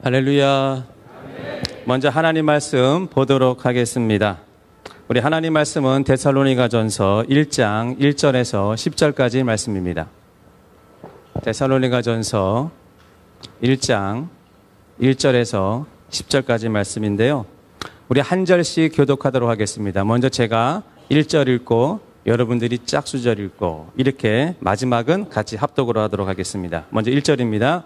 할렐루야. 먼저 하나님 말씀 보도록 하겠습니다. 우리 하나님 말씀은 데살로니가전서 1장 1절에서 10절까지 말씀입니다. 데살로니가전서 1장 1절에서 10절까지 말씀인데요. 우리 한 절씩 교독하도록 하겠습니다. 먼저 제가 1절 읽고 여러분들이 짝수절 읽고 이렇게 마지막은 같이 합독으로 하도록 하겠습니다. 먼저 1절입니다.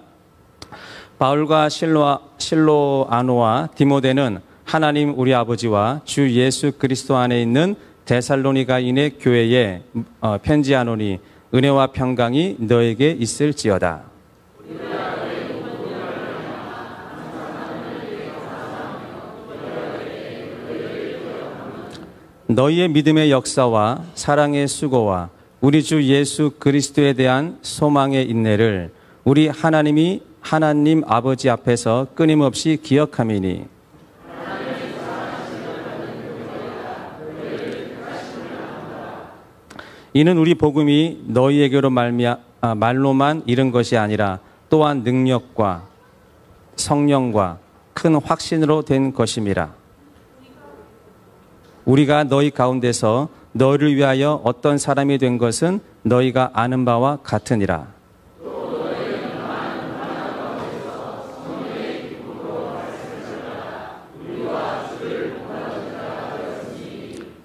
바울과 실로아노와 디모데는 하나님 우리 아버지와 주 예수 그리스도 안에 있는 데살로니가인의 교회에 편지하노니 은혜와 평강이 너에게 있을지어다. 너희의 믿음의 역사와 사랑의 수고와 우리 주 예수 그리스도에 대한 소망의 인내를 우리 하나님 아버지 앞에서 끊임없이 기억함이니 이는 우리 복음이 너희에게로 말로만 이른 것이 아니라 또한 능력과 성령과 큰 확신으로 된 것임이라. 우리가 너희 가운데서 너희를 위하여 어떤 사람이 된 것은 너희가 아는 바와 같으니라.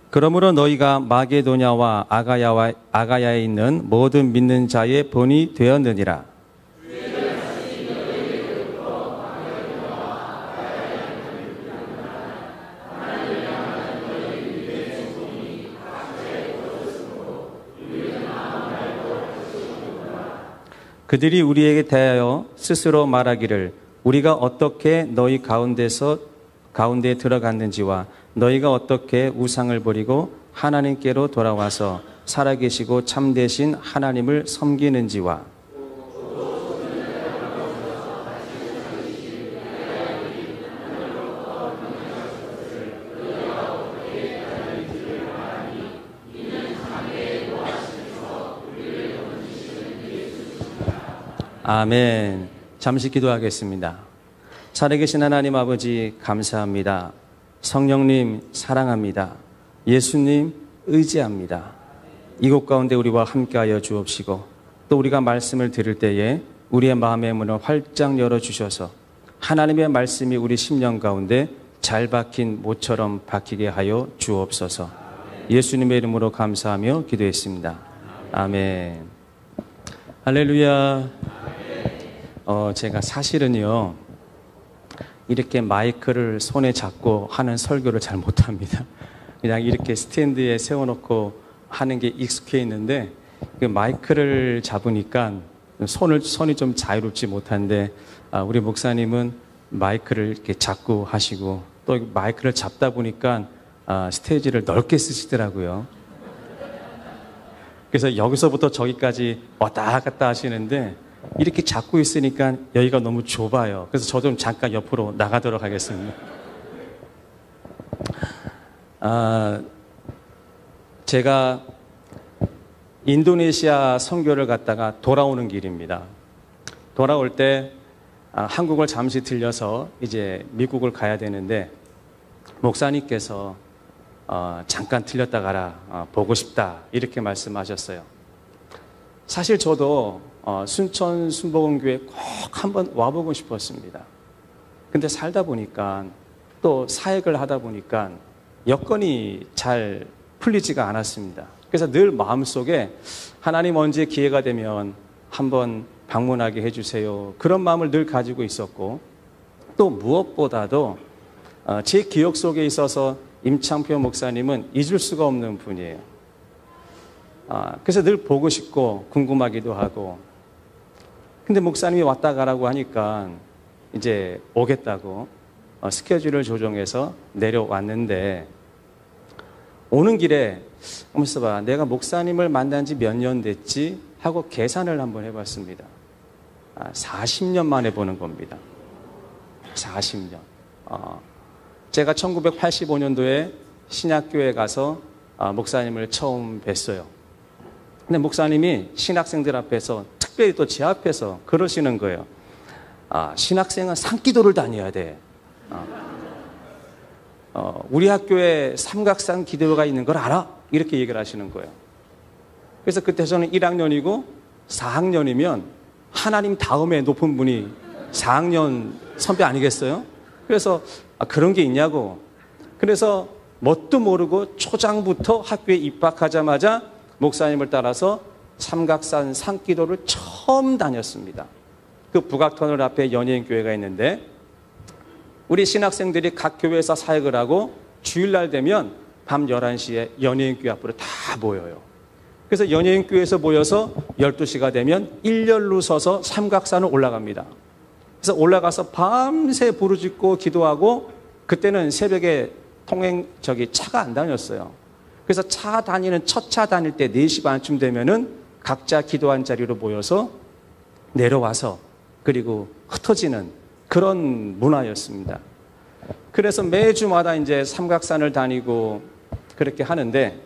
그러므로 너희가 마게도냐와 아가야에 있는 모든 믿는 자의 본이 되었느니라. 그들이 우리에게 대하여 스스로 말하기를 우리가 어떻게 너희 가운데에 들어갔는지와 너희가 어떻게 우상을 버리고 하나님께로 돌아와서 살아계시고 참되신 하나님을 섬기는지와 아멘. 잠시 기도하겠습니다. 살아계신 하나님 아버지 감사합니다. 성령님 사랑합니다. 예수님 의지합니다. 이곳 가운데 우리와 함께하여 주옵시고 또 우리가 말씀을 들을 때에 우리의 마음의 문을 활짝 열어주셔서 하나님의 말씀이 우리 심령 가운데 잘 박힌 못처럼 박히게 하여 주옵소서. 예수님의 이름으로 감사하며 기도했습니다. 아멘. 할렐루야. 제가 사실은요 이렇게 마이크를 손에 잡고 하는 설교를 잘 못합니다. 그냥 이렇게 스탠드에 세워놓고 하는 게 익숙해 있는데 그 마이크를 잡으니까 손이 좀 자유롭지 못한데 우리 목사님은 마이크를 이렇게 잡고 하시고 또 마이크를 잡다 보니까 스테이지를 넓게 쓰시더라고요. 그래서 여기서부터 저기까지 왔다 갔다 하시는데 이렇게 잡고 있으니까 여기가 너무 좁아요. 그래서 저 좀 잠깐 옆으로 나가도록 하겠습니다. 제가 인도네시아 선교를 갔다가 돌아오는 길입니다. 돌아올 때 한국을 잠시 들려서 이제 미국을 가야 되는데 목사님께서 잠깐 들렸다 가라, 보고 싶다 이렇게 말씀하셨어요. 사실 저도 순천 순복음교회 꼭 한번 와보고 싶었습니다. 근데 살다 보니까 또 사역을 하다 보니까 여건이 잘 풀리지가 않았습니다. 그래서 늘 마음속에 하나님 언제 기회가 되면 한번 방문하게 해주세요. 그런 마음을 늘 가지고 있었고 또 무엇보다도 제 기억 속에 있어서 임창표 목사님은 잊을 수가 없는 분이에요. 그래서 늘 보고 싶고 궁금하기도 하고 근데 목사님이 왔다 가라고 하니까 이제 오겠다고 스케줄을 조정해서 내려왔는데 오는 길에 하면서 봐 내가 목사님을 만난 지 몇 년 됐지 하고 계산을 한번 해봤습니다. 40년 만에 보는 겁니다. 40년. 제가 1985년도에 신약교회 가서 목사님을 처음 뵀어요. 근데 목사님이 신학생들 앞에서 특별히 또 제 앞에서 그러시는 거예요. 신학생은 산기도를 다녀야 돼. 우리 학교에 삼각산 기도가 있는 걸 알아? 이렇게 얘기를 하시는 거예요. 그래서 그때 저는 1학년이고 4학년이면 하나님 다음에 높은 분이 4학년 선배 아니겠어요? 그래서 그런 게 있냐고. 그래서 뭣도 모르고 초장부터 학교에 입학하자마자 목사님을 따라서 삼각산 산기도를 처음 다녔습니다. 그 북악터널 앞에 연예인교회가 있는데 우리 신학생들이 각 교회에서 사역을 하고 주일날 되면 밤 11시에 연예인교회 앞으로 다 모여요. 그래서 연예인교회에서 모여서 12시가 되면 일렬로 서서 삼각산을 올라갑니다. 그래서 올라가서 밤새 부르짖고 기도하고 그때는 새벽에 차가 안 다녔어요. 그래서 차 다니는 첫 차 다닐 때 4시 반쯤 되면은 각자 기도한 자리로 모여서 내려와서 그리고 흩어지는 그런 문화였습니다. 그래서 매주마다 이제 삼각산을 다니고 그렇게 하는데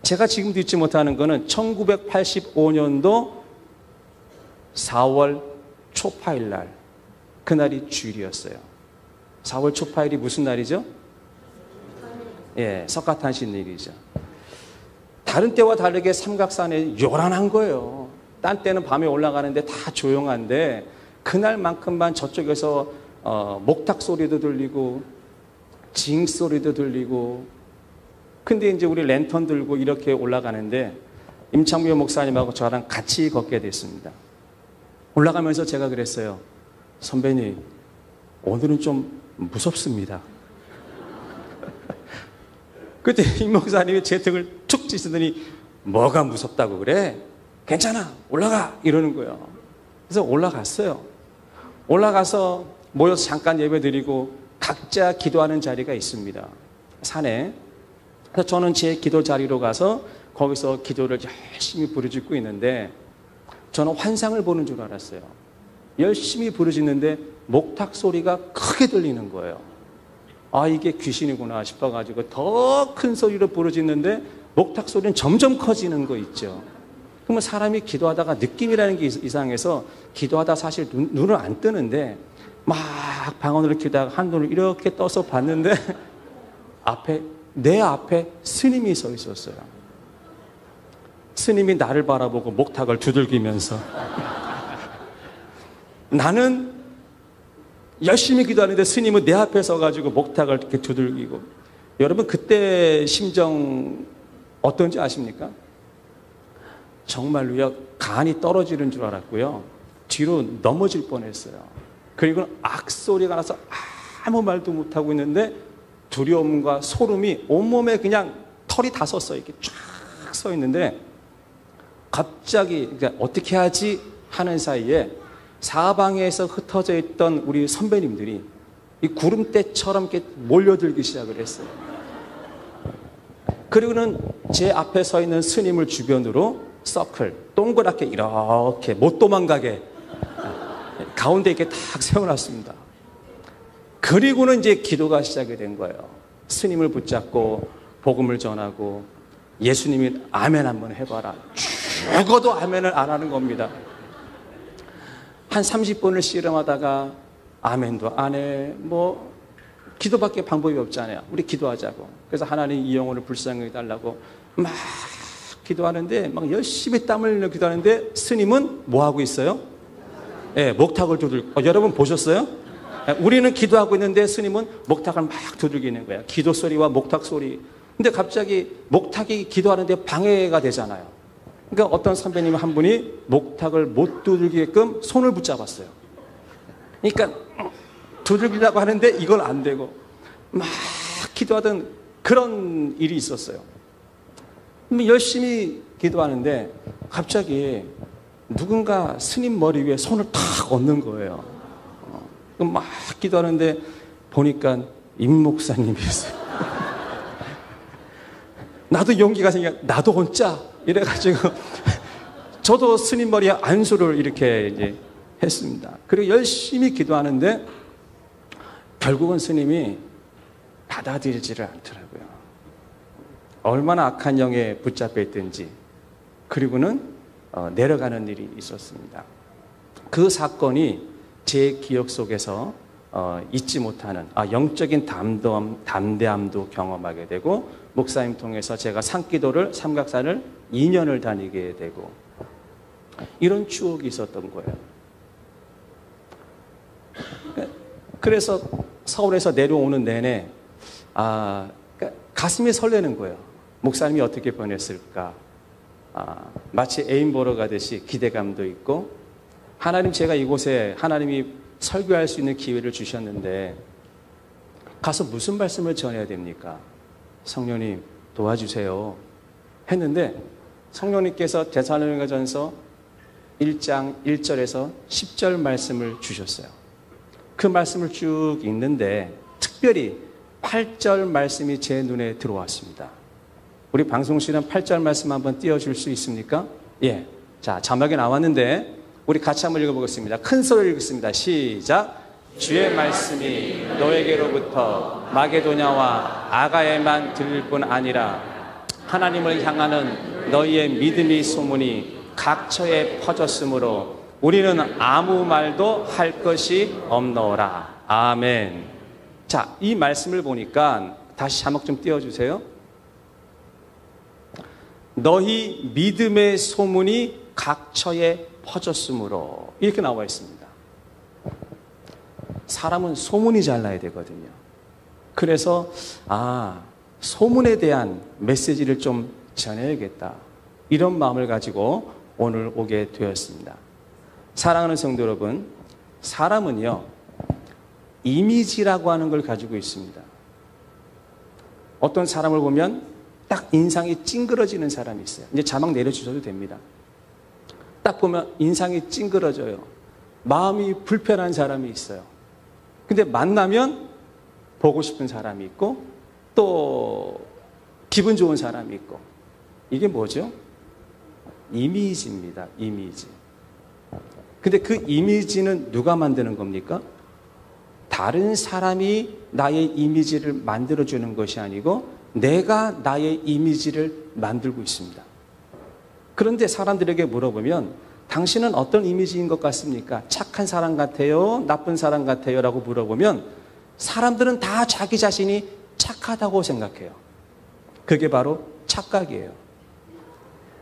제가 지금도 잊지 못하는 거는 1985년도 4월 초파일 날 그날이 주일이었어요. 4월 초파일이 무슨 날이죠? 예, 석가탄신일이죠. 다른 때와 다르게 삼각산에 요란한 거예요. 딴 때는 밤에 올라가는데 다 조용한데 그날만큼만 저쪽에서 목탁 소리도 들리고 징 소리도 들리고 근데 이제 우리 랜턴 들고 이렇게 올라가는데 임창규 목사님하고 저랑 같이 걷게 됐습니다. 올라가면서 제가 그랬어요. 선배님, 오늘은 좀 무섭습니다. 그때 임 목사님이 제 등을 툭 치시더니 뭐가 무섭다고 그래? 괜찮아, 올라가! 이러는 거예요. 그래서 올라갔어요. 올라가서 모여서 잠깐 예배 드리고 각자 기도하는 자리가 있습니다. 산에. 그래서 저는 제 기도 자리로 가서 거기서 기도를 열심히 부르짖고 있는데 저는 환상을 보는 줄 알았어요. 열심히 부르짖는데 목탁 소리가 크게 들리는 거예요. 이게 귀신이구나 싶어가지고 더 큰 소리로 부르짖는데 목탁 소리는 점점 커지는 거 있죠. 그러면 사람이 기도하다가 느낌이라는 게 이상해서 기도하다 사실 눈을 안 뜨는데 막 방언으로 기도하다가 한눈을 이렇게 떠서 봤는데 내 앞에 스님이 서 있었어요. 스님이 나를 바라보고 목탁을 두들기면서 나는 열심히 기도하는데 스님은 내 앞에 서가지고 목탁을 이렇게 두들기고 여러분 그때 심정 어떤지 아십니까? 정말로요 간이 떨어지는 줄 알았고요 뒤로 넘어질 뻔했어요. 그리고 악소리가 나서 아무 말도 못하고 있는데 두려움과 소름이 온몸에 그냥 털이 다 섰어요. 이렇게 쫙 서 있는데 갑자기 어떻게 하지 하는 사이에 사방에서 흩어져 있던 우리 선배님들이 이 구름대처럼 이렇게 몰려들기 시작을 했어요. 그리고는 제 앞에 서 있는 스님을 주변으로 서클, 동그랗게 이렇게 못 도망가게 가운데 이렇게 탁 세워놨습니다. 그리고는 이제 기도가 시작이 된 거예요. 스님을 붙잡고 복음을 전하고 예수님이 아멘 한번 해봐라. 죽어도 아멘을 안 하는 겁니다. 한 30분을 씨름하다가 아멘도 안 해. 기도밖에 방법이 없잖아요. 우리 기도하자고. 그래서 하나님 이 영혼을 불쌍히 해달라고 막 기도하는데 막 열심히 땀을 흘려 기도하는데 스님은 뭐 하고 있어요? 네, 목탁을 두들고. 여러분 보셨어요? 우리는 기도하고 있는데 스님은 목탁을 막 두들기는 거예요. 기도 소리와 목탁 소리. 근데 갑자기 목탁이 기도하는데 방해가 되잖아요. 그러니까 어떤 선배님 한 분이 목탁을 못 두들기게끔 손을 붙잡았어요. 그러니까 두들기려고 하는데 이건 안 되고 막 기도하던 그런 일이 있었어요. 열심히 기도하는데 갑자기 누군가 스님 머리 위에 손을 탁 얹는 거예요. 막 기도하는데 보니까 임 목사님이었어요. 나도 용기가 생겨 나도 얹자 이래가지고 저도 스님 머리에 안수를 이렇게 이제 했습니다. 그리고 열심히 기도하는데 결국은 스님이 받아들이지를 않더라고요. 얼마나 악한 영에 붙잡혀 있든지. 그리고는 내려가는 일이 있었습니다. 그 사건이 제 기억 속에서 잊지 못하는 영적인 담대함도 경험하게 되고, 목사님 통해서 제가 산기도를 삼각산을 2년을 다니게 되고, 이런 추억이 있었던 거예요. 그래서 서울에서 내려오는 내내 가슴이 설레는 거예요. 목사님이 어떻게 보냈을까. 마치 애인 보러 가듯이 기대감도 있고, 하나님, 제가 이곳에 하나님이 설교할 수 있는 기회를 주셨는데 가서 무슨 말씀을 전해야 됩니까? 성령님 도와주세요 했는데, 성령님께서 데살로니가전서 1장 1절에서 10절 말씀을 주셨어요. 그 말씀을 쭉 읽는데 특별히 8절 말씀이 제 눈에 들어왔습니다. 우리 방송실은 8절 말씀 한번 띄워줄 수 있습니까? 예. 자, 자막에 나왔는데 우리 같이 한번 읽어보겠습니다. 큰 소리로 읽겠습니다. 시작. 주의 말씀이 너에게로부터 마게도냐와 아가야에만 들릴 뿐 아니라 하나님을 향하는 너희의 믿음의 소문이 각처에 퍼졌으므로 우리는 아무 말도 할 것이 없노라. 아멘. 자, 이 말씀을 보니까 다시 자막 좀 띄워주세요. 너희 믿음의 소문이 각처에 퍼졌으므로, 이렇게 나와 있습니다. 사람은 소문이 잘 나야 되거든요. 그래서 소문에 대한 메시지를 좀 전해야겠다, 이런 마음을 가지고 오늘 오게 되었습니다. 사랑하는 성도 여러분, 사람은요 이미지라고 하는 걸 가지고 있습니다. 어떤 사람을 보면 딱 인상이 찡그러지는 사람이 있어요. 이제 자막 내려주셔도 됩니다. 딱 보면 인상이 찡그러져요. 마음이 불편한 사람이 있어요. 근데 만나면 보고 싶은 사람이 있고, 또 기분 좋은 사람이 있고. 이게 뭐죠? 이미지입니다. 이미지. 근데 그 이미지는 누가 만드는 겁니까? 다른 사람이 나의 이미지를 만들어주는 것이 아니고 내가 나의 이미지를 만들고 있습니다. 그런데 사람들에게 물어보면 당신은 어떤 이미지인 것 같습니까? 착한 사람 같아요? 나쁜 사람 같아요? 라고 물어보면 사람들은 다 자기 자신이 착하다고 생각해요. 그게 바로 착각이에요.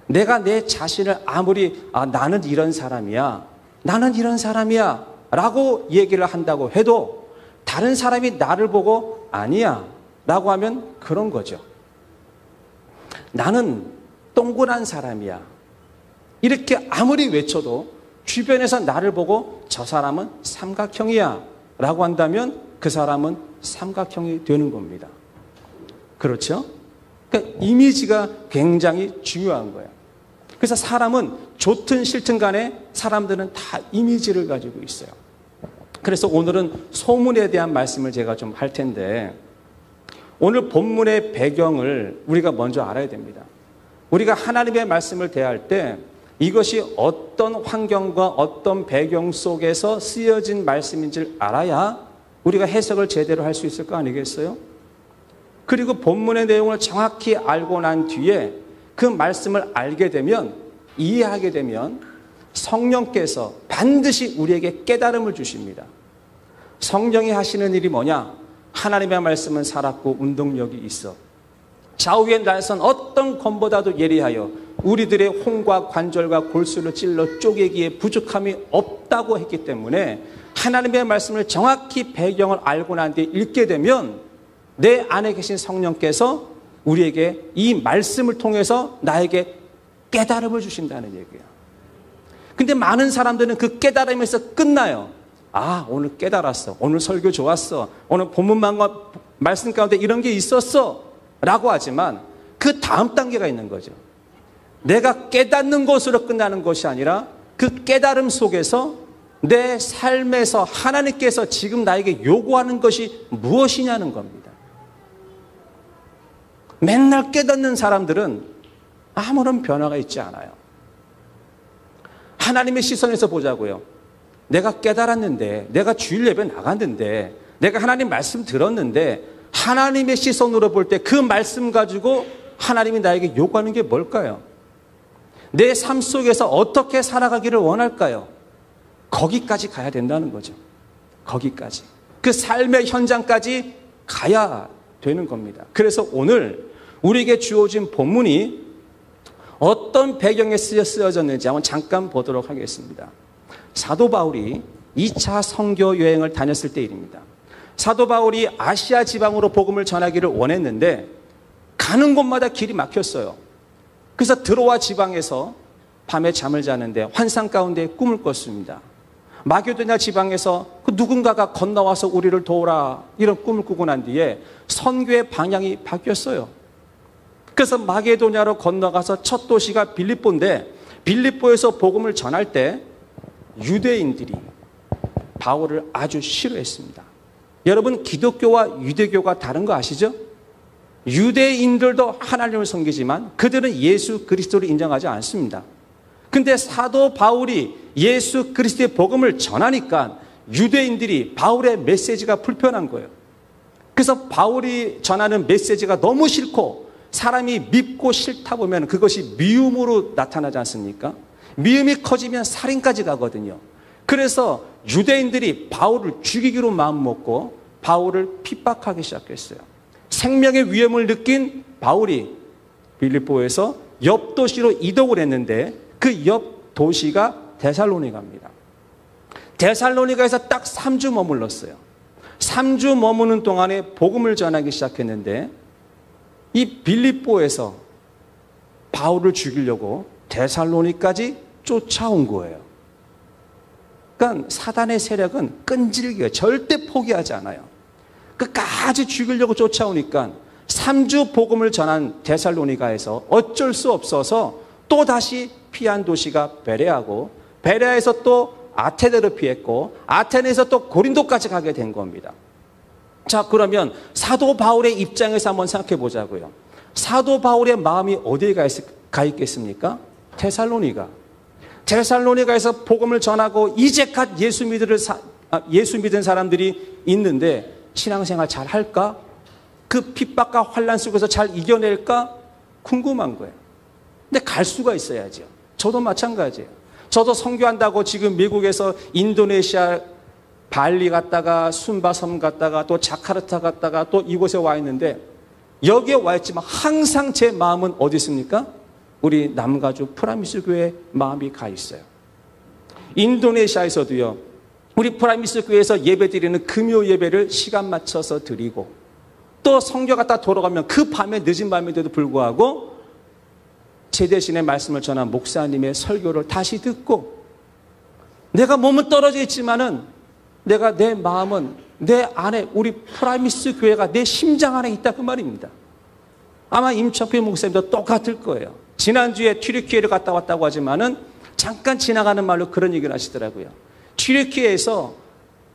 내가 내 자신을 아무리 나는 이런 사람이야, 나는 이런 사람이야 라고 얘기를 한다고 해도 다른 사람이 나를 보고 아니야 라고 하면 그런 거죠. 나는 동그란 사람이야 이렇게 아무리 외쳐도 주변에서 나를 보고 저 사람은 삼각형이야 라고 한다면 그 사람은 삼각형이 되는 겁니다. 그렇죠? 그러니까 이미지가 굉장히 중요한 거예요. 그래서 사람은 좋든 싫든 간에 사람들은 다 이미지를 가지고 있어요. 그래서 오늘은 소문에 대한 말씀을 제가 좀 할 텐데, 오늘 본문의 배경을 우리가 먼저 알아야 됩니다. 우리가 하나님의 말씀을 대할 때 이것이 어떤 환경과 어떤 배경 속에서 쓰여진 말씀인지를 알아야 우리가 해석을 제대로 할 수 있을 거 아니겠어요? 그리고 본문의 내용을 정확히 알고 난 뒤에 그 말씀을 알게 되면, 이해하게 되면 성령께서 반드시 우리에게 깨달음을 주십니다. 성령이 하시는 일이 뭐냐? 하나님의 말씀은 살았고 운동력이 있어. 좌우의 날선 어떤 검보다도 예리하여 우리들의 홍과 관절과 골수를 찔러 쪼개기에 부족함이 없다고 했기 때문에 하나님의 말씀을 정확히 배경을 알고 난 뒤에 읽게 되면 내 안에 계신 성령께서 우리에게 이 말씀을 통해서 나에게 깨달음을 주신다는 얘기예요. 근데 많은 사람들은 그 깨달음에서 끝나요. 오늘 깨달았어. 오늘 설교 좋았어. 오늘 본문만과 말씀 가운데 이런 게 있었어 라고 하지만 그 다음 단계가 있는 거죠. 내가 깨닫는 것으로 끝나는 것이 아니라 그 깨달음 속에서 내 삶에서 하나님께서 지금 나에게 요구하는 것이 무엇이냐는 겁니다. 맨날 깨닫는 사람들은 아무런 변화가 있지 않아요. 하나님의 시선에서 보자고요. 내가 깨달았는데, 내가 주일 예배 나갔는데, 내가 하나님 말씀 들었는데, 하나님의 시선으로 볼 때 그 말씀 가지고 하나님이 나에게 요구하는 게 뭘까요? 내 삶 속에서 어떻게 살아가기를 원할까요? 거기까지 가야 된다는 거죠. 거기까지. 그 삶의 현장까지 가야 되는 겁니다. 그래서 오늘 우리에게 주어진 본문이 어떤 배경에 쓰여졌는지 한번 잠깐 보도록 하겠습니다. 사도 바울이 2차 선교 여행을 다녔을 때 일입니다. 사도 바울이 아시아 지방으로 복음을 전하기를 원했는데 가는 곳마다 길이 막혔어요. 그래서 드로아 지방에서 밤에 잠을 자는데 환상 가운데 꿈을 꿨습니다. 마게도냐 지방에서 그 누군가가 건너와서 우리를 도우라 이런 꿈을 꾸고 난 뒤에 선교의 방향이 바뀌었어요. 그래서 마게도냐로 건너가서 첫 도시가 빌립보인데 빌립보에서 복음을 전할 때 유대인들이 바울을 아주 싫어했습니다. 여러분, 기독교와 유대교가 다른 거 아시죠? 유대인들도 하나님을 섬기지만 그들은 예수 그리스도를 인정하지 않습니다. 근데 사도 바울이 예수 그리스도의 복음을 전하니까 유대인들이 바울의 메시지가 불편한 거예요. 그래서 바울이 전하는 메시지가 너무 싫고 사람이 밉고 싫다 보면 그것이 미움으로 나타나지 않습니까? 미움이 커지면 살인까지 가거든요. 그래서 유대인들이 바울을 죽이기로 마음먹고 바울을 핍박하기 시작했어요. 생명의 위험을 느낀 바울이 빌립보에서 옆 도시로 이동을 했는데 그 옆 도시가 데살로니가입니다. 데살로니가에서 딱 3주 머물렀어요. 3주 머무는 동안에 복음을 전하기 시작했는데 이 빌립보에서 바울을 죽이려고 데살로니까지 쫓아온 거예요. 그러니까 사단의 세력은 끈질겨요. 절대 포기하지 않아요. 끝까지 죽이려고 쫓아오니까 3주 복음을 전한 데살로니가에서 어쩔 수 없어서 또 다시 피한 도시가 베레아고 베레아에서 또 아테네로 피했고 아테네에서 또 고린도까지 가게 된 겁니다. 자, 그러면 사도 바울의 입장에서 한번 생각해 보자고요. 사도 바울의 마음이 어디에 가 있겠습니까? 데살로니가에서 복음을 전하고 이제 갓 예수 믿은 사람들이 있는데 신앙생활 잘 할까? 그 핍박과 환난 속에서 잘 이겨낼까? 궁금한 거예요. 근데 갈 수가 있어야죠. 저도 마찬가지예요. 저도 선교한다고 지금 미국에서 인도네시아 발리 갔다가 순바섬 갔다가 또 자카르타 갔다가 또 이곳에 와 있는데 여기에 와 있지만 항상 제 마음은 어디 있습니까? 우리 남가주 프라미스 교회에 마음이 가 있어요. 인도네시아에서도요. 우리 프라미스 교회에서 예배 드리는 금요 예배를 시간 맞춰서 드리고 또 선교 갔다 돌아가면 그 밤에 늦은 밤인데도 불구하고 제 대신에 말씀을 전한 목사님의 설교를 다시 듣고 내가 몸은 떨어져 있지만은 내가 내 마음은 내 안에 우리 프라미스 교회가 내 심장 안에 있다 그 말입니다. 아마 임철필 목사님도 똑같을 거예요. 지난주에 튀르키예를 갔다 왔다고 하지만은 잠깐 지나가는 말로 그런 얘기를 하시더라고요. 튀르키예에서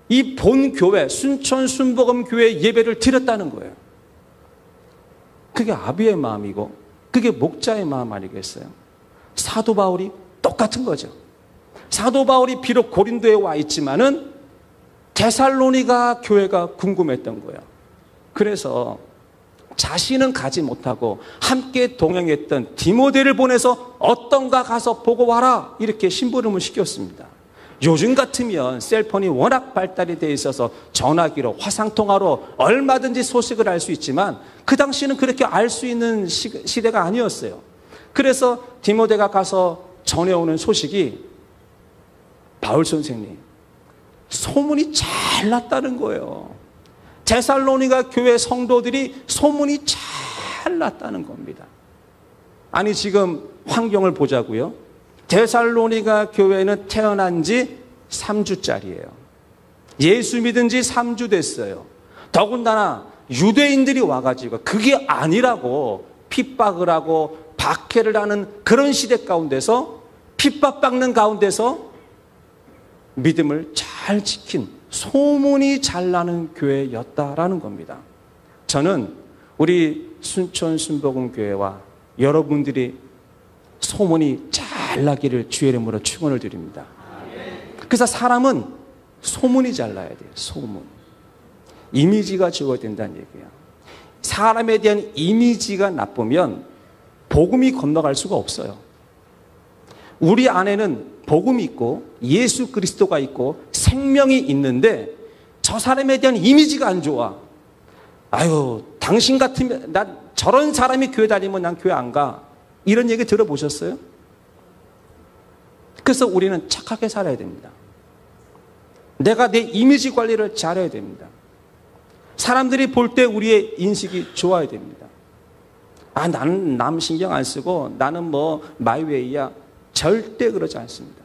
이 본 교회 순천 순복음 교회 예배를 드렸다는 거예요. 그게 아비의 마음이고 그게 목자의 마음 아니겠어요? 사도 바울이 똑같은 거죠. 사도 바울이 비록 고린도에 와 있지만은 데살로니가 교회가 궁금했던 거예요. 그래서 자신은 가지 못하고 함께 동행했던 디모데를 보내서 어떤가 가서 보고 와라 이렇게 심부름을 시켰습니다. 요즘 같으면 셀폰이 워낙 발달이 돼 있어서 전화기로 화상통화로 얼마든지 소식을 알 수 있지만 그 당시는 그렇게 알 수 있는 시대가 아니었어요. 그래서 디모데가 가서 전해오는 소식이 바울 선생님 소문이 잘 났다는 거예요. 데살로니가 교회 성도들이 소문이 잘 났다는 겁니다. 아니 지금 환경을 보자고요. 데살로니가 교회는 태어난 지 3주짜리예요. 예수 믿은 지 3주 됐어요. 더군다나 유대인들이 와가지고 그게 아니라고 핍박을 하고 박해를 하는 그런 시대 가운데서 핍박받는 가운데서 믿음을 잘 지킨 소문이 잘 나는 교회였다라는 겁니다. 저는 우리 순천 순복음교회와 여러분들이 소문이 잘 나기를 주의 이름으로 축원을 드립니다. 그래서 사람은 소문이 잘 나야 돼요. 소문. 이미지가 좋아야 된다는 얘기예요. 사람에 대한 이미지가 나쁘면 복음이 건너갈 수가 없어요. 우리 안에는 복음이 있고 예수 그리스도가 있고 생명이 있는데 저 사람에 대한 이미지가 안 좋아. 아유, 당신 같으면, 나 저런 사람이 교회 다니면 난 교회 안 가. 이런 얘기 들어보셨어요? 그래서 우리는 착하게 살아야 됩니다. 내가 내 이미지 관리를 잘해야 됩니다. 사람들이 볼 때 우리의 인식이 좋아야 됩니다. 아, 나는 남 신경 안 쓰고 나는 뭐 마이웨이야. 절대 그러지 않습니다.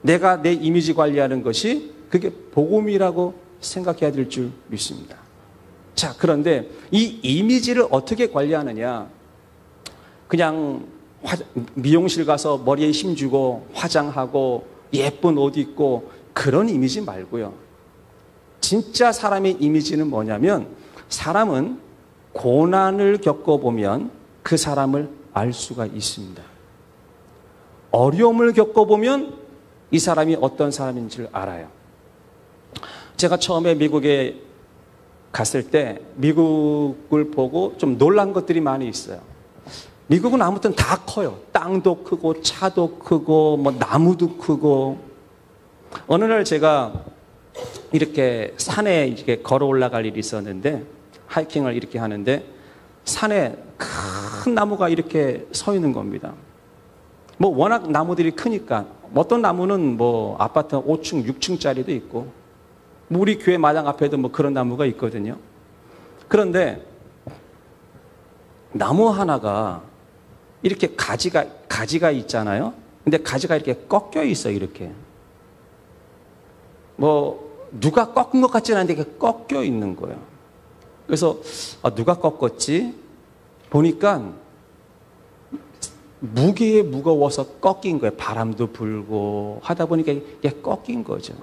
내가 내 이미지 관리하는 것이 그게 복음이라고 생각해야 될 줄 믿습니다. 자, 그런데 이 이미지를 어떻게 관리하느냐? 그냥 미용실 가서 머리에 힘주고 화장하고 예쁜 옷 입고 그런 이미지 말고요. 진짜 사람의 이미지는 뭐냐면 사람은 고난을 겪어보면 그 사람을 알 수가 있습니다. 어려움을 겪어보면 이 사람이 어떤 사람인지를 알아요. 제가 처음에 미국에 갔을 때 미국을 보고 좀 놀란 것들이 많이 있어요. 미국은 아무튼 다 커요. 땅도 크고 차도 크고 뭐 나무도 크고. 어느 날 제가 이렇게 산에 이렇게 걸어 올라갈 일이 있었는데 하이킹을 이렇게 하는데 산에 큰 나무가 이렇게 서 있는 겁니다. 뭐 워낙 나무들이 크니까 어떤 나무는 뭐 아파트 5층, 6층짜리도 있고 뭐 우리 교회 마당 앞에도 뭐 그런 나무가 있거든요. 그런데 나무 하나가 이렇게 가지가 있잖아요. 근데 가지가 이렇게 꺾여 있어, 이렇게. 뭐 누가 꺾은 것 같지는 않은데 이렇게 꺾여 있는 거예요. 그래서 누가 꺾었지? 보니까 무게에 무거워서 꺾인 거예요. 바람도 불고 하다 보니까 이게 꺾인 거죠.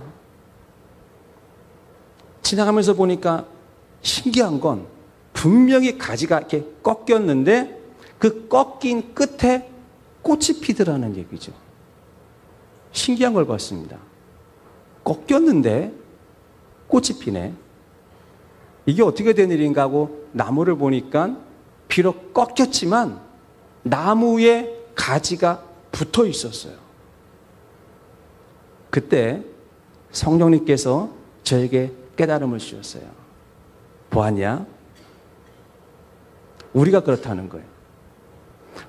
지나가면서 보니까 신기한 건 분명히 가지가 이렇게 꺾였는데 그 꺾인 끝에 꽃이 피더라는 얘기죠. 신기한 걸 봤습니다. 꺾였는데 꽃이 피네. 이게 어떻게 된 일인가 하고 나무를 보니까 비록 꺾였지만 나무에 가지가 붙어 있었어요. 그때 성령님께서 저에게 깨달음을 주셨어요. 보았냐? 우리가 그렇다는 거예요.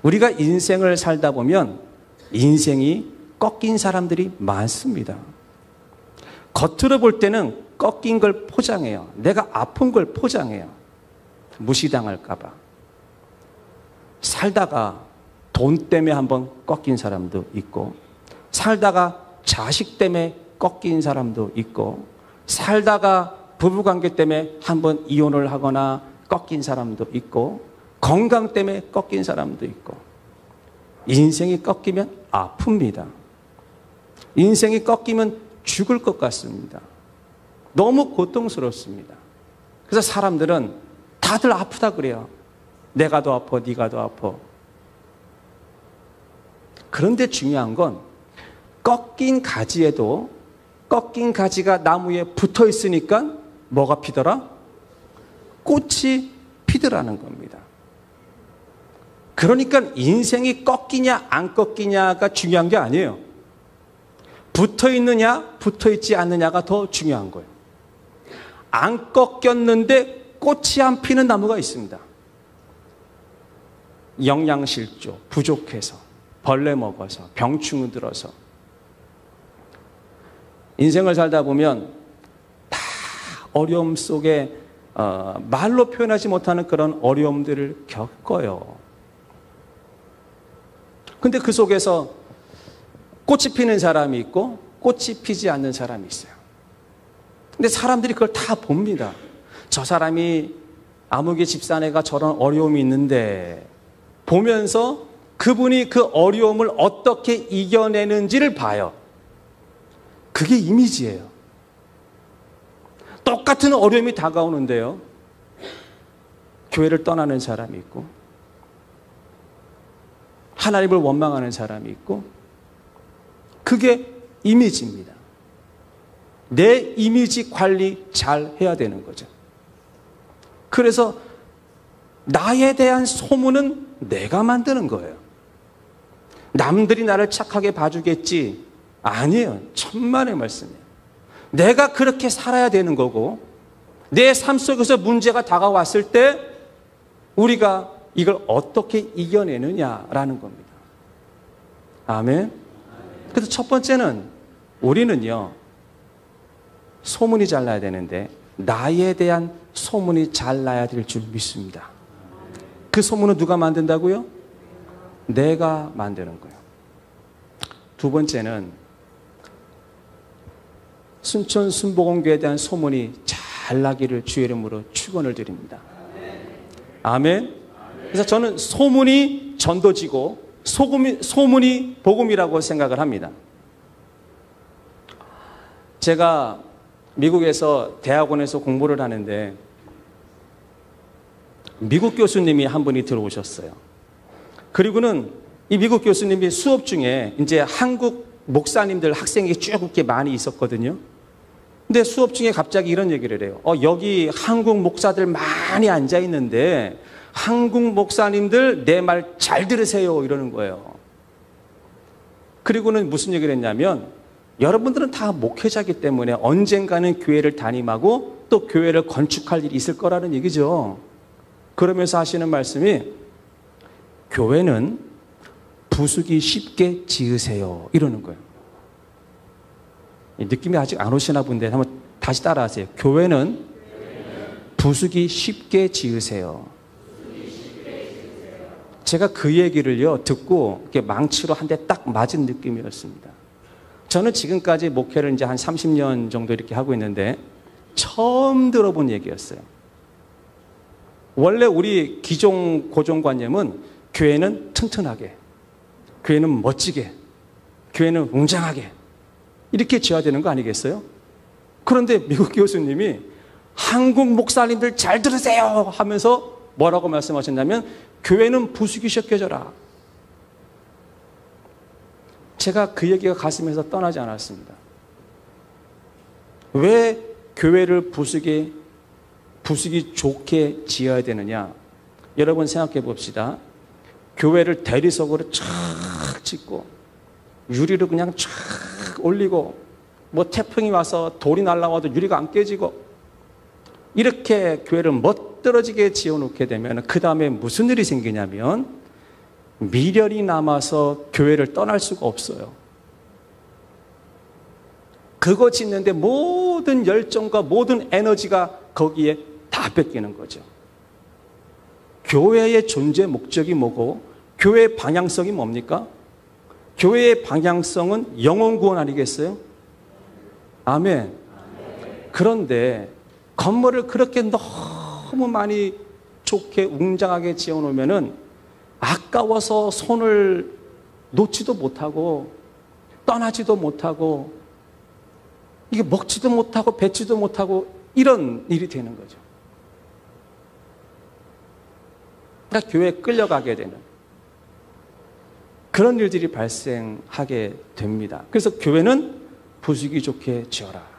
우리가 인생을 살다 보면 인생이 꺾인 사람들이 많습니다. 겉으로 볼 때는 꺾인 걸 포장해요. 내가 아픈 걸 포장해요. 무시당할까 봐. 살다가 돈 때문에 한번 꺾인 사람도 있고, 살다가 자식 때문에 꺾인 사람도 있고, 살다가 부부관계 때문에 한번 이혼을 하거나 꺾인 사람도 있고, 건강 때문에 꺾인 사람도 있고. 인생이 꺾이면 아픕니다. 인생이 꺾이면 죽을 것 같습니다. 너무 고통스럽습니다. 그래서 사람들은 다들 아프다 그래요. 내가 더 아파, 네가 더 아파. 그런데 중요한 건 꺾인 가지에도 꺾인 가지가 나무에 붙어 있으니까 뭐가 피더라? 꽃이 피더라는 겁니다. 그러니까 인생이 꺾이냐 안 꺾이냐가 중요한 게 아니에요. 붙어 있느냐 붙어 있지 않느냐가 더 중요한 거예요. 안 꺾였는데 꽃이 안 피는 나무가 있습니다. 영양실조, 부족해서, 벌레 먹어서, 병충 들어서. 인생을 살다 보면 다 어려움 속에 말로 표현하지 못하는 그런 어려움들을 겪어요. 근데 그 속에서 꽃이 피는 사람이 있고 꽃이 피지 않는 사람이 있어요. 근데 사람들이 그걸 다 봅니다. 저 사람이 아무개 집사네가 저런 어려움이 있는데 보면서 그분이 그 어려움을 어떻게 이겨내는지를 봐요. 그게 이미지예요. 똑같은 어려움이 다가오는데요. 교회를 떠나는 사람이 있고 하나님을 원망하는 사람이 있고 그게 이미지입니다. 내 이미지 관리 잘 해야 되는 거죠. 그래서 나에 대한 소문은 내가 만드는 거예요. 남들이 나를 착하게 봐주겠지. 아니에요. 천만의 말씀이에요. 내가 그렇게 살아야 되는 거고, 내 삶 속에서 문제가 다가왔을 때 우리가 이걸 어떻게 이겨내느냐라는 겁니다. 아멘. 그래서 첫 번째는 우리는요, 소문이 잘 나야 되는데 나에 대한 소문이 잘 나야 될 줄 믿습니다. 그 소문은 누가 만든다고요? 내가 만드는 거예요. 두 번째는 순천 순복음교회에 대한 소문이 잘 나기를 주의 이름으로 축원을 드립니다. 아멘. 그래서 저는 소문이 전도지고 소문이 복음이라고 생각을 합니다. 제가 미국에서 대학원에서 공부를 하는데 미국 교수님이 한 분이 들어오셨어요. 그리고는 이 미국 교수님이 수업 중에 이제 한국 목사님들 학생이 쭉 이렇게 많이 있었거든요. 근데 수업 중에 갑자기 이런 얘기를 해요. 여기 한국 목사들 많이 앉아 있는데 한국 목사님들 내 말 잘 들으세요 이러는 거예요. 그리고는 무슨 얘기를 했냐면 여러분들은 다 목회자이기 때문에 언젠가는 교회를 담임하고 또 교회를 건축할 일이 있을 거라는 얘기죠. 그러면서 하시는 말씀이 교회는 부수기 쉽게 지으세요 이러는 거예요. 느낌이 아직 안 오시나 본데 한번 다시 따라하세요. 교회는 부수기 쉽게 지으세요. 제가 그 얘기를요 듣고 이렇게 망치로 한 대 딱 맞은 느낌이었습니다. 저는 지금까지 목회를 이제 한 30년 정도 이렇게 하고 있는데 처음 들어본 얘기였어요. 원래 우리 기존 고정관념은 교회는 튼튼하게, 교회는 멋지게, 교회는 웅장하게 이렇게 지어야 되는 거 아니겠어요? 그런데 미국 교수님이 한국 목사님들 잘 들으세요 하면서 뭐라고 말씀하셨냐면 교회는 부수기 쉽게 져라. 제가 그 얘기가 가슴에서 떠나지 않았습니다. 왜 교회를 부수기 좋게 지어야 되느냐? 여러분 생각해 봅시다. 교회를 대리석으로 쫙 짓고 유리를 그냥 쫙 올리고 뭐 태풍이 와서 돌이 날아와도 유리가 안 깨지고 이렇게 교회를 멋들어지게 지어놓게 되면 그 다음에 무슨 일이 생기냐면 미련이 남아서 교회를 떠날 수가 없어요. 그거 짓는데 모든 열정과 모든 에너지가 거기에 다 뺏기는 거죠. 교회의 존재 목적이 뭐고 교회의 방향성이 뭡니까? 교회의 방향성은 영혼 구원 아니겠어요? 아멘. 그런데 건물을 그렇게 너무 많이 좋게 웅장하게 지어놓으면은 아까워서 손을 놓지도 못하고 떠나지도 못하고 이게 먹지도 못하고 뱉지도 못하고 이런 일이 되는 거죠. 그러니까 교회에 끌려가게 되는 그런 일들이 발생하게 됩니다. 그래서 교회는 부수기 좋게 지어라.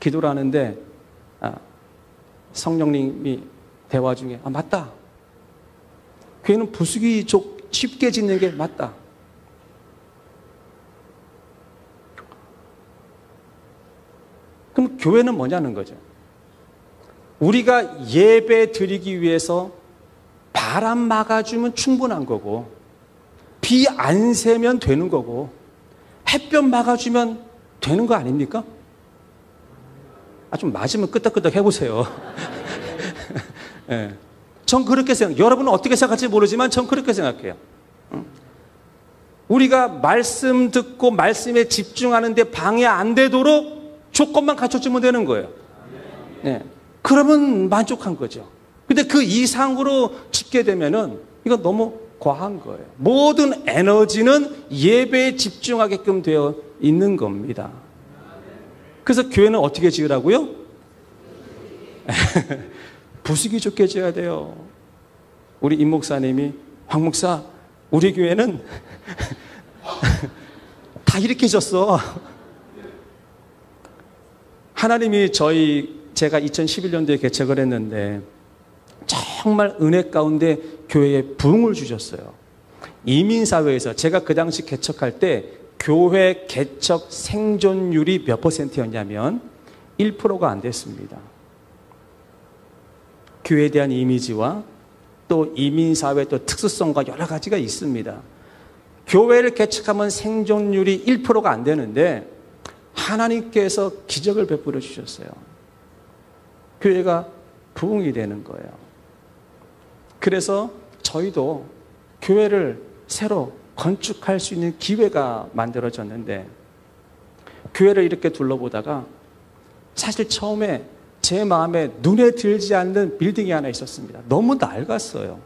기도를 하는데 성령님이 대화 중에 맞다. 교회는 부수기 쉽게 짓는 게 맞다. 그럼 교회는 뭐냐는 거죠. 우리가 예배 드리기 위해서 바람 막아주면 충분한 거고 비 안 새면 되는 거고 햇볕 막아주면 되는 거 아닙니까? 좀 맞으면 끄덕끄덕 해보세요. 네. 전 그렇게 생각해요. 여러분은 어떻게 생각할지 모르지만 전 그렇게 생각해요. 우리가 말씀 듣고 말씀에 집중하는데 방해 안 되도록 조건만 갖춰주면 되는 거예요. 네. 그러면 만족한 거죠. 근데 그 이상으로 짓게 되면은 이건 너무 과한 거예요. 모든 에너지는 예배에 집중하게끔 되어 있는 겁니다. 그래서 교회는 어떻게 지으라고요? 부수기 좋게 지어야 돼요. 우리 임 목사님이 황 목사 우리 교회는 다 이렇게 졌어. 하나님이 제가 2011년도에 개척을 했는데 정말 은혜 가운데 교회에 부흥을 주셨어요. 이민사회에서 제가 그 당시 개척할 때 교회 개척 생존율이 몇 %였냐면 1%가 안 됐습니다. 교회에 대한 이미지와 또 이민사회 또 특수성과 여러 가지가 있습니다. 교회를 개척하면 생존율이 1%가 안 되는데 하나님께서 기적을 베풀어 주셨어요. 교회가 부흥이 되는 거예요. 그래서 저희도 교회를 새로 건축할 수 있는 기회가 만들어졌는데 교회를 이렇게 둘러보다가 사실 처음에 제 마음에 눈에 들지 않는 빌딩이 하나 있었습니다. 너무 낡았어요.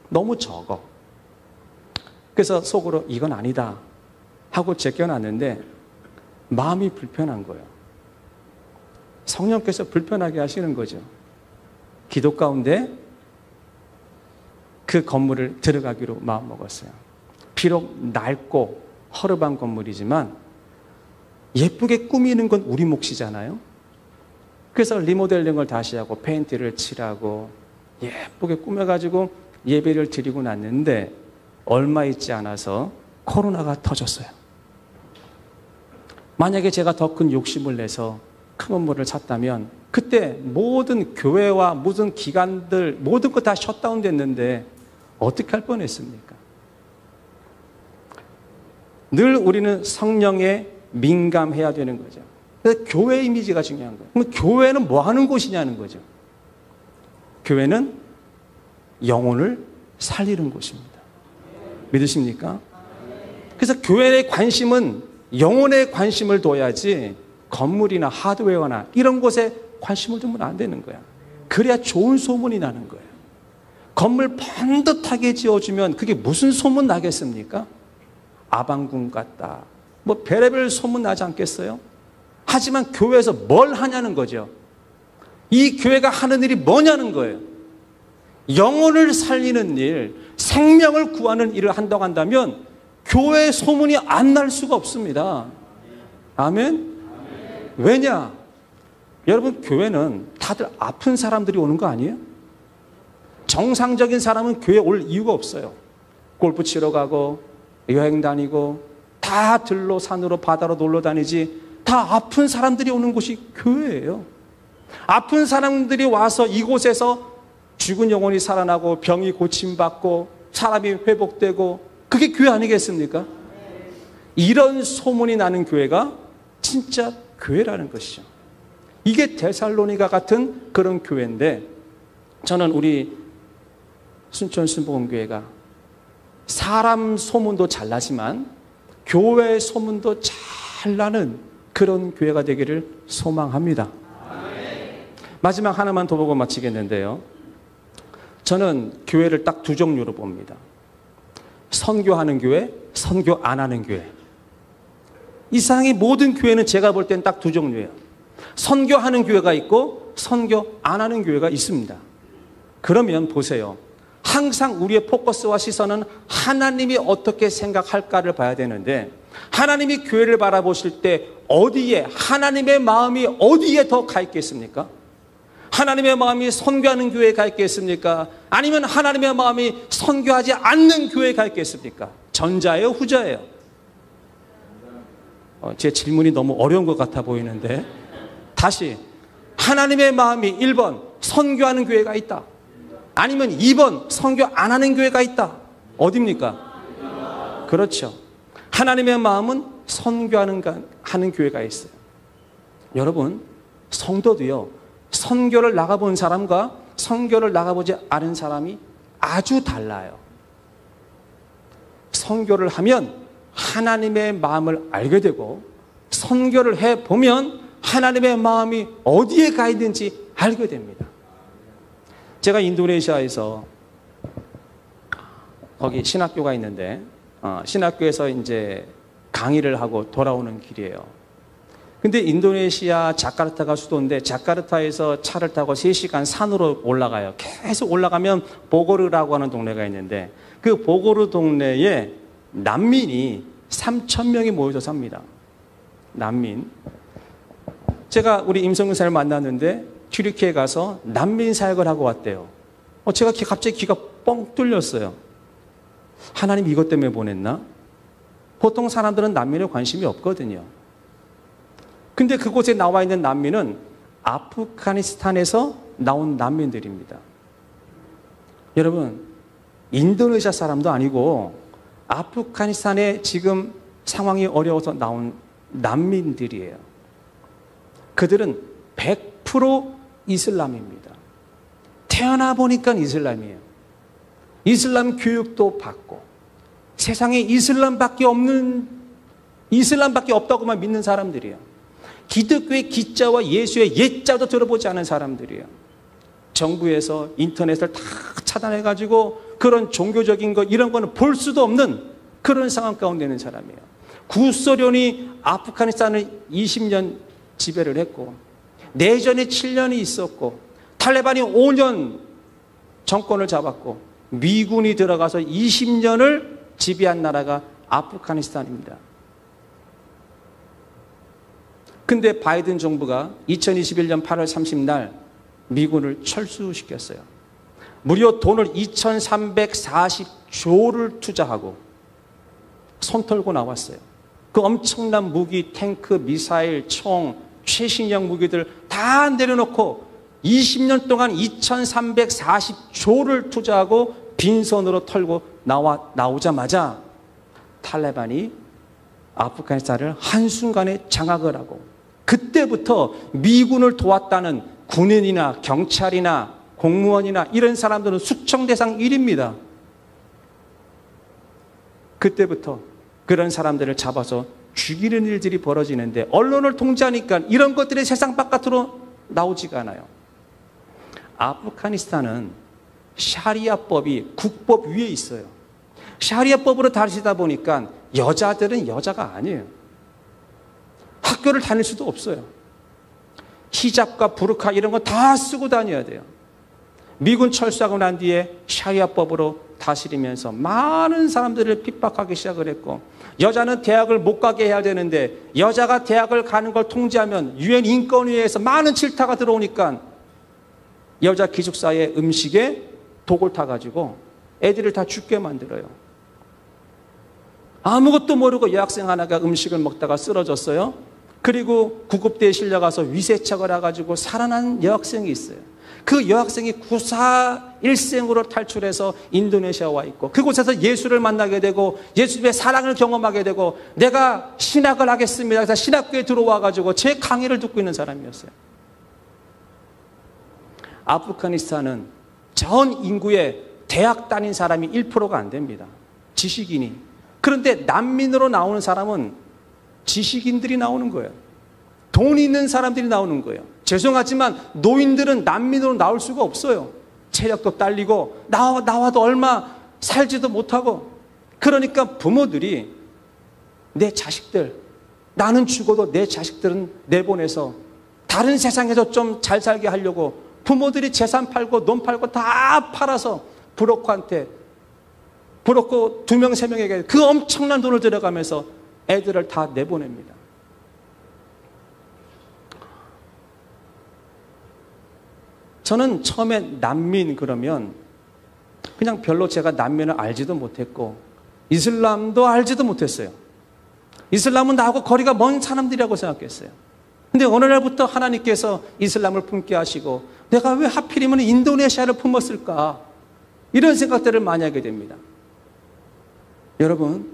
너무 적어. 그래서 속으로 이건 아니다 하고 제껴놨는데 마음이 불편한 거예요. 성령께서 불편하게 하시는 거죠. 기도 가운데 그 건물을 들어가기로 마음먹었어요. 비록 낡고 허름한 건물이지만 예쁘게 꾸미는 건 우리 몫이잖아요. 그래서 리모델링을 다시 하고 페인트를 칠하고 예쁘게 꾸며가지고 예배를 드리고 났는데 얼마 있지 않아서 코로나가 터졌어요. 만약에 제가 더 큰 욕심을 내서 큰 건물을 샀다면 그때 모든 교회와 무슨 기관들 모든 거 다 셧다운 됐는데 어떻게 할 뻔했습니까? 늘 우리는 성령에 민감해야 되는 거죠. 그래서 교회 이미지가 중요한 거예요. 그럼 교회는 뭐 하는 곳이냐는 거죠. 교회는 영혼을 살리는 곳입니다. 믿으십니까? 그래서 교회의 관심은 영혼에 관심을 둬야지 건물이나 하드웨어나 이런 곳에 관심을 두면 안 되는 거야. 그래야 좋은 소문이 나는 거예요. 건물 번듯하게 지어주면 그게 무슨 소문 나겠습니까? 아방궁 같다. 뭐 별의별 소문 나지 않겠어요? 하지만 교회에서 뭘 하냐는 거죠. 이 교회가 하는 일이 뭐냐는 거예요. 영혼을 살리는 일, 생명을 구하는 일을 한다고 한다면 교회의 소문이 안 날 수가 없습니다. 아멘? 왜냐? 여러분, 교회는 다들 아픈 사람들이 오는 거 아니에요? 정상적인 사람은 교회에 올 이유가 없어요. 골프 치러 가고 여행 다니고 다 들로 산으로 바다로 놀러 다니지 다 아픈 사람들이 오는 곳이 교회예요. 아픈 사람들이 와서 이곳에서 죽은 영혼이 살아나고 병이 고침받고 사람이 회복되고 그게 교회 아니겠습니까? 이런 소문이 나는 교회가 진짜 교회라는 것이죠. 이게 데살로니가 같은 그런 교회인데 저는 우리 순천 순복음교회가 사람 소문도 잘 나지만 교회 소문도 잘 나는 그런 교회가 되기를 소망합니다. 마지막 하나만 더 보고 마치겠는데요. 저는 교회를 딱 두 종류로 봅니다. 선교하는 교회, 선교 안 하는 교회. 이 세상의 모든 교회는 제가 볼 땐 딱 두 종류예요. 선교하는 교회가 있고 선교 안 하는 교회가 있습니다. 그러면 보세요. 항상 우리의 포커스와 시선은 하나님이 어떻게 생각할까를 봐야 되는데 하나님이 교회를 바라보실 때 어디에 하나님의 마음이 어디에 더 가 있겠습니까? 하나님의 마음이 선교하는 교회에 가 있겠습니까? 아니면 하나님의 마음이 선교하지 않는 교회에 가 있겠습니까? 전자예요, 후자예요? 제 질문이 너무 어려운 것 같아 보이는데 다시 하나님의 마음이 1번 선교하는 교회가 있다. 아니면 2번 선교 안 하는 교회가 있다. 어디입니까? 그렇죠. 하나님의 마음은 선교하는 교회가 있어요. 여러분, 성도도요. 선교를 나가본 사람과 선교를 나가보지 않은 사람이 아주 달라요. 선교를 하면 하나님의 마음을 알게 되고 선교를 해보면 하나님의 마음이 어디에 가 있는지 알게 됩니다. 제가 인도네시아에서 거기 신학교가 있는데 신학교에서 이제 강의를 하고 돌아오는 길이에요. 근데 인도네시아 자카르타가 수도인데 자카르타에서 차를 타고 3시간 산으로 올라가요. 계속 올라가면 보고르라고 하는 동네가 있는데 그 보고르 동네에 난민이 3,000명이 모여서 삽니다. 난민. 제가 우리 임성근 사를 만났는데 튀르키예에 가서 난민 사역을 하고 왔대요. 제가 갑자기 귀가 뻥 뚫렸어요. 하나님 이것 때문에 보냈나? 보통 사람들은 난민에 관심이 없거든요. 근데 그곳에 나와 있는 난민은 아프가니스탄에서 나온 난민들입니다. 여러분, 인도네시아 사람도 아니고 아프가니스탄에 지금 상황이 어려워서 나온 난민들이에요. 그들은 100% 이슬람입니다. 태어나 보니까 이슬람이에요. 이슬람 교육도 받고 세상에 이슬람밖에 없다고만 믿는 사람들이에요. 기독교의 기자와 예수의 예자도 들어보지 않은 사람들이에요. 정부에서 인터넷을 다 차단해가지고 그런 종교적인 거 이런 거는 볼 수도 없는 그런 상황 가운데 있는 사람이에요. 구소련이 아프가니스탄을 20년 지배를 했고 내전이 7년이 있었고 탈레반이 5년 정권을 잡았고 미군이 들어가서 20년을 지배한 나라가 아프가니스탄입니다. 근데 바이든 정부가 2021년 8월 30날 미군을 철수시켰어요. 무려 돈을 2340조를 투자하고 손 털고 나왔어요. 그 엄청난 무기, 탱크, 미사일, 총, 최신형 무기들 다 내려놓고 20년 동안 2340조를 투자하고 빈손으로 털고 나오자마자 탈레반이 아프가니스탄을 한순간에 장악을 하고 그때부터 미군을 도왔다는 군인이나 경찰이나 공무원이나 이런 사람들은 숙청 대상 1위입니다. 그때부터 그런 사람들을 잡아서 죽이는 일들이 벌어지는데 언론을 통제하니까 이런 것들이 세상 바깥으로 나오지가 않아요. 아프가니스탄은 샤리아법이 국법 위에 있어요. 샤리아법으로 다루시다 보니까 여자들은 여자가 아니에요. 학교를 다닐 수도 없어요. 히잡과 부르카 이런 거 다 쓰고 다녀야 돼요. 미군 철수하고 난 뒤에 샤리아법으로 다스리면서 많은 사람들을 핍박하기 시작을 했고 여자는 대학을 못 가게 해야 되는데 여자가 대학을 가는 걸 통제하면 유엔 인권위에서 많은 질타가 들어오니까 여자 기숙사의 음식에 독을 타가지고 애들을 다 죽게 만들어요. 아무것도 모르고 여학생 하나가 음식을 먹다가 쓰러졌어요. 그리고 구급대에 실려가서 위세척을 해가지고 살아난 여학생이 있어요. 그 여학생이 구사일생으로 탈출해서 인도네시아 와 있고 그곳에서 예수를 만나게 되고 예수님의 사랑을 경험하게 되고 내가 신학을 하겠습니다. 그래서 신학교에 들어와가지고 제 강의를 듣고 있는 사람이었어요. 아프가니스탄은 전 인구의 대학 다닌 사람이 1%가 안 됩니다. 지식인이. 그런데 난민으로 나오는 사람은 지식인들이 나오는 거예요. 돈 있는 사람들이 나오는 거예요. 죄송하지만 노인들은 난민으로 나올 수가 없어요. 체력도 딸리고 나와도 얼마 살지도 못하고 그러니까 부모들이 내 자식들 나는 죽어도 내 자식들은 내보내서 다른 세상에서 좀 잘 살게 하려고 부모들이 재산 팔고 돈 팔고 다 팔아서 브로커한테 브로커 2명 3명에게 그 엄청난 돈을 들여가면서 애들을 다 내보냅니다. 저는 처음에 난민 그러면 그냥 별로 제가 난민을 알지도 못했고 이슬람도 알지도 못했어요. 이슬람은 나하고 거리가 먼 사람들이라고 생각했어요. 근데 어느 날부터 하나님께서 이슬람을 품게 하시고 내가 왜 하필이면 인도네시아를 품었을까? 이런 생각들을 많이 하게 됩니다. 여러분,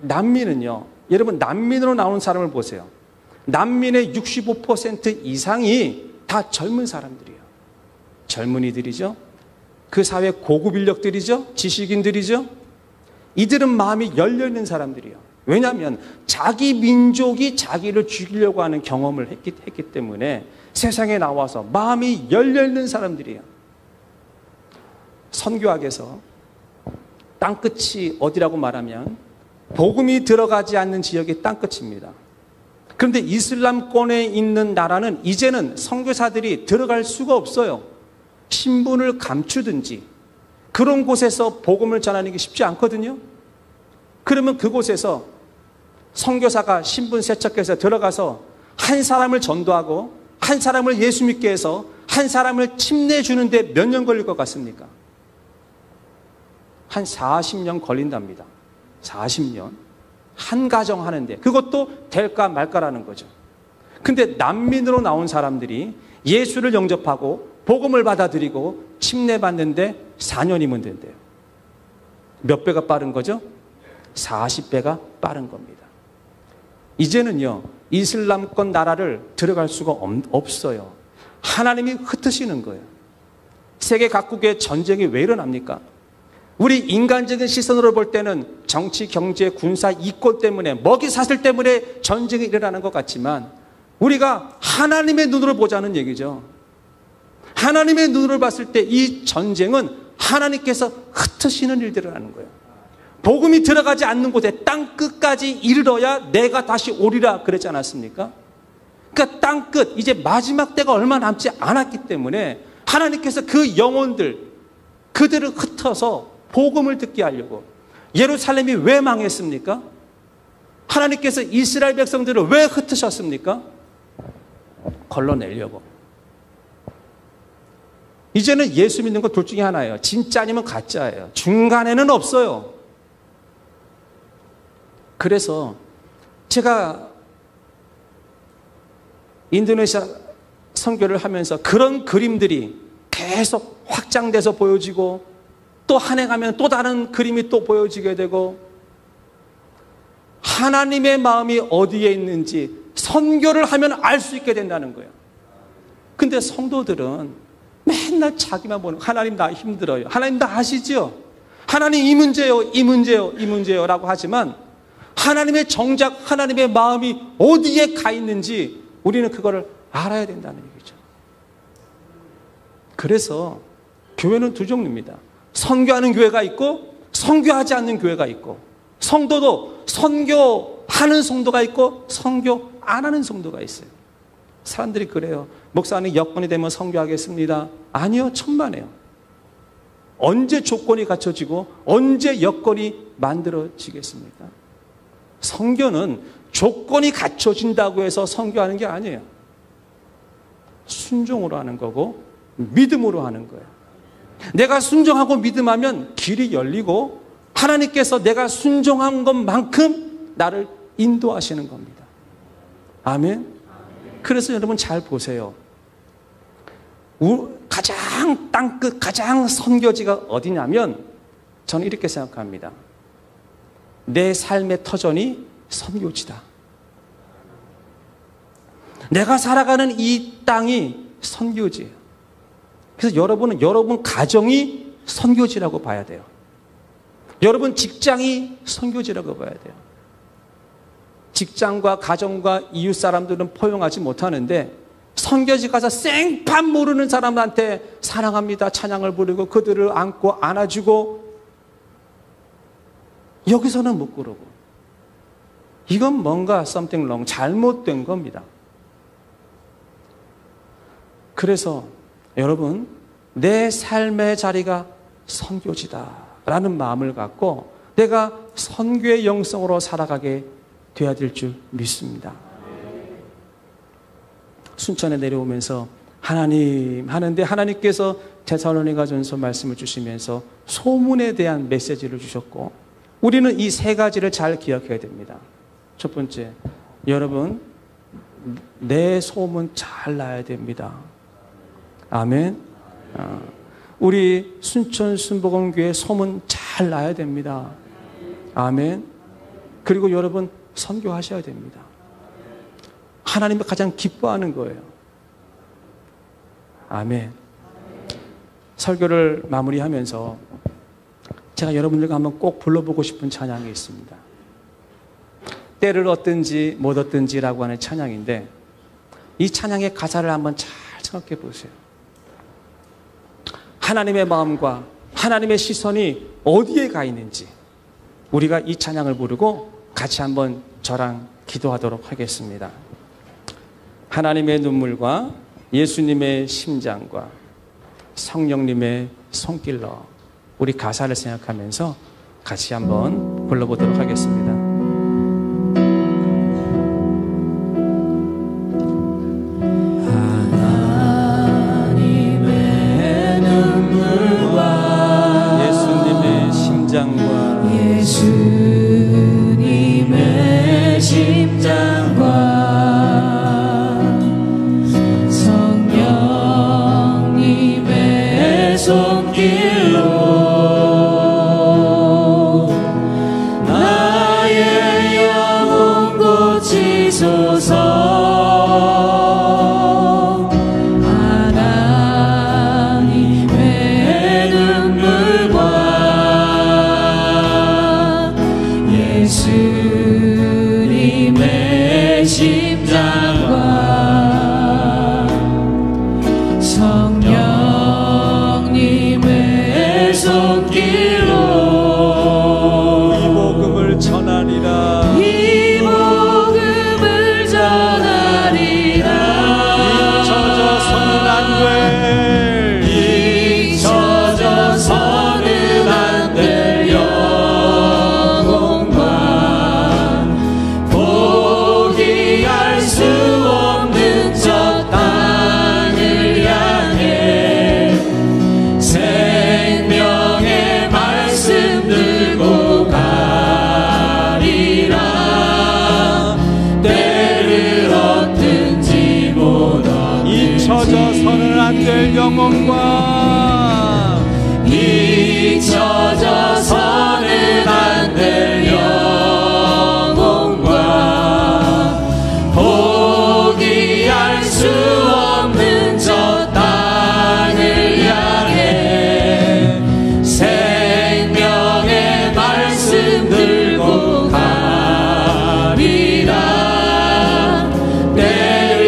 난민은요, 여러분 난민으로 나오는 사람을 보세요. 난민의 65% 이상이 다 젊은 사람들이에요. 젊은이들이죠. 그 사회 고급 인력들이죠. 지식인들이죠. 이들은 마음이 열려있는 사람들이에요. 왜냐하면 자기 민족이 자기를 죽이려고 하는 경험을 했기 때문에 세상에 나와서 마음이 열려있는 사람들이에요. 선교학에서 땅끝이 어디라고 말하면 복음이 들어가지 않는 지역이 땅끝입니다. 그런데 이슬람권에 있는 나라는 이제는 선교사들이 들어갈 수가 없어요. 신분을 감추든지 그런 곳에서 복음을 전하는 게 쉽지 않거든요. 그러면 그곳에서 선교사가 신분 세척해서 들어가서 한 사람을 전도하고 한 사람을 예수 믿게 해서 한 사람을 침내주는데 몇 년 걸릴 것 같습니까? 한 40년 걸린답니다. 40년. 한 가정 하는데 그것도 될까 말까라는 거죠. 근데 난민으로 나온 사람들이 예수를 영접하고 복음을 받아들이고 침례받는데 4년이면 된대요. 몇 배가 빠른 거죠? 40배가 빠른 겁니다. 이제는요, 이슬람권 나라를 들어갈 수가 없어요. 하나님이 흩으시는 거예요. 세계 각국의 전쟁이 왜 일어납니까? 우리 인간적인 시선으로 볼 때는 정치, 경제, 군사, 이권 때문에, 먹이 사슬 때문에 전쟁이 일어나는 것 같지만 우리가 하나님의 눈으로 보자는 얘기죠. 하나님의 눈으로 봤을 때 이 전쟁은 하나님께서 흩으시는 일들을 하는 거예요. 복음이 들어가지 않는 곳에 땅 끝까지 이르러야 내가 다시 오리라 그랬지 않았습니까? 그러니까 땅 끝, 이제 마지막 때가 얼마 남지 않았기 때문에 하나님께서 그 영혼들, 그들을 흩어서 복음을 듣게 하려고. 예루살렘이 왜 망했습니까? 하나님께서 이스라엘 백성들을 왜 흩으셨습니까? 걸러내려고. 이제는 예수 믿는 거 둘 중에 하나예요. 진짜 아니면 가짜예요. 중간에는 없어요. 그래서 제가 인도네시아 선교를 하면서 그런 그림들이 계속 확장돼서 보여지고 또 한 해 가면 또 다른 그림이 또 보여지게 되고 하나님의 마음이 어디에 있는지 선교를 하면 알 수 있게 된다는 거예요. 근데 성도들은 맨날 자기만 보는, 하나님 나 힘들어요, 하나님 나 아시죠? 하나님 이 문제요, 이 문제요, 이 문제요 라고 하지만 하나님의 정작 하나님의 마음이 어디에 가 있는지 우리는 그거를 알아야 된다는 얘기죠. 그래서 교회는 두 종류입니다. 선교하는 교회가 있고 선교하지 않는 교회가 있고, 성도도 선교하는 성도가 있고 선교 안 하는 성도가 있어요. 사람들이 그래요. 목사님 여건이 되면 선교하겠습니다. 아니요, 천만에요. 언제 조건이 갖춰지고 언제 여건이 만들어지겠습니까? 선교는 조건이 갖춰진다고 해서 선교하는 게 아니에요. 순종으로 하는 거고 믿음으로 하는 거예요. 내가 순종하고 믿음하면 길이 열리고 하나님께서 내가 순종한 것만큼 나를 인도하시는 겁니다. 아멘. 그래서 여러분 잘 보세요. 가장 땅끝, 가장 선교지가 어디냐면 저는 이렇게 생각합니다. 내 삶의 터전이 선교지다. 내가 살아가는 이 땅이 선교지예요. 그래서 여러분은 여러분 가정이 선교지라고 봐야 돼요. 여러분 직장이 선교지라고 봐야 돼요. 직장과 가정과 이웃 사람들은 포용하지 못하는데 선교지 가서 생판 모르는 사람한테 사랑합니다 찬양을 부르고 그들을 안고 안아주고 여기서는 못 그러고, 이건 뭔가 something wrong, 잘못된 겁니다. 그래서 여러분 내 삶의 자리가 선교지다라는 마음을 갖고 내가 선교의 영성으로 살아가게 돼야 될 줄 믿습니다. 순천에 내려오면서 하나님 하는데 하나님께서 데살로니가전서 말씀을 주시면서 소문에 대한 메시지를 주셨고, 우리는 이 세 가지를 잘 기억해야 됩니다. 첫 번째, 여러분 내 소문 잘 나야 됩니다. 아멘. 우리 순천 순복음교회 소문 잘 나야 됩니다. 아멘. 그리고 여러분 선교하셔야 됩니다. 하나님이 가장 기뻐하는 거예요. 아멘. 설교를 마무리하면서 제가 여러분들과 한번 꼭 불러보고 싶은 찬양이 있습니다. 때를 얻든지 못 얻든지라고 하는 찬양인데 이 찬양의 가사를 한번 잘 생각해 보세요. 하나님의 마음과 하나님의 시선이 어디에 가 있는지 우리가 이 찬양을 부르고 같이 한번 저랑 기도하도록 하겠습니다. 하나님의 눈물과 예수님의 심장과 성령님의 손길로 우리 가사를 생각하면서 같이 한번 불러보도록 하겠습니다. 하나님의 눈물과 예수님의 심장 예수님의 심장과 성령님의 손길로 나의 영혼 고치소서. 예수님의 심장과 성령님의 손길로 이 복음을 전하리라. 이 복음을 전하리라. 잊혀져서는 안 될, 잊혀져서는 안 될 영혼과 포기할 수 없는 저 땅을 향해 생명의 말씀 들고 가리라. 때를 얻든지 못 얻든지 잊혀져서는 안 될 영혼과 잊혀져서는 안 될 영혼과 포기할 수 없는 저 땅을 향해 생명의 말씀 들고 가리라.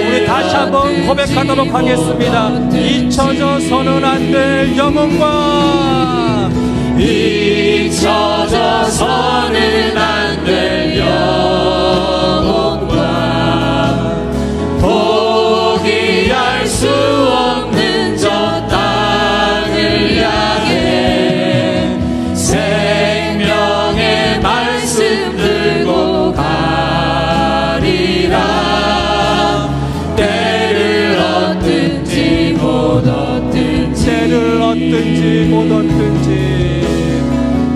우리 다시 한번 고백하도록 하겠습니다. 잊혀져서는 안 될 영혼과 잊혀져서는 안 될 영혼과 포기할 수 없는 저 땅을 향해 생명의 말씀 들고 가리라. 때를 얻든지 못 얻든지 때를 얻든지 못 얻든지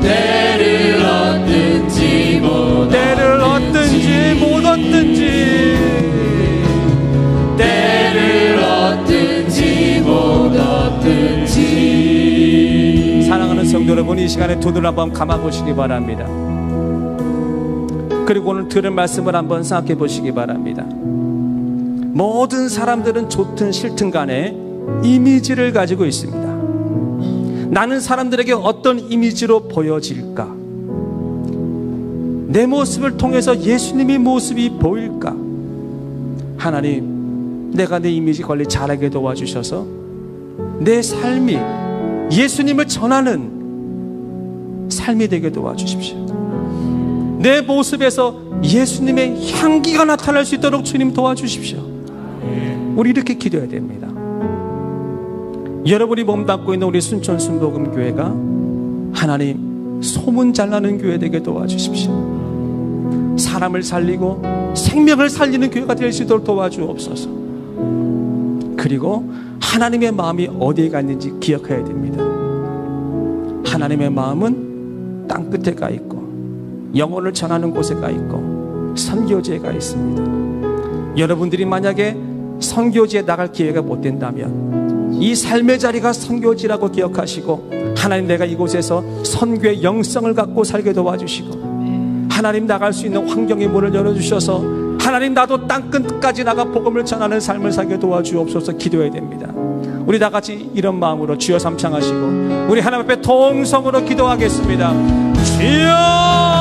때를 얻든지 못 때를 얻든지 못 얻든지 때를 얻든지 못 얻든지. 사랑하는 성도 여러분, 이 시간에 두 눈 한번 감아보시기 바랍니다. 그리고 오늘 들은 말씀을 한번 생각해 보시기 바랍니다. 모든 사람들은 좋든 싫든 간에 이미지를 가지고 있습니다. 나는 사람들에게 어떤 이미지로 보여질까? 내 모습을 통해서 예수님의 모습이 보일까? 하나님, 내가 내 이미지 관리 잘하게 도와주셔서 내 삶이 예수님을 전하는 삶이 되게 도와주십시오. 내 모습에서 예수님의 향기가 나타날 수 있도록 주님 도와주십시오. 우리 이렇게 기도해야 됩니다. 여러분이 몸담고 있는 우리 순천 순복음교회가 하나님 소문 잘 나는 교회 되게 도와주십시오. 사람을 살리고 생명을 살리는 교회가 될 수 있도록 도와주옵소서. 그리고 하나님의 마음이 어디에 가 있는지 기억해야 됩니다. 하나님의 마음은 땅끝에 가 있고 영혼을 전하는 곳에 가 있고 선교지에 가 있습니다. 여러분들이 만약에 선교지에 나갈 기회가 못 된다면 이 삶의 자리가 선교지라고 기억하시고, 하나님 내가 이곳에서 선교의 영성을 갖고 살게 도와주시고, 하나님 나갈 수 있는 환경의 문을 열어주셔서 하나님 나도 땅끝까지 나가 복음을 전하는 삶을 살게 도와주옵소서. 기도해야 됩니다. 우리 다 같이 이런 마음으로 주여 삼창하시고 우리 하나님 앞에 통성으로 기도하겠습니다. 주여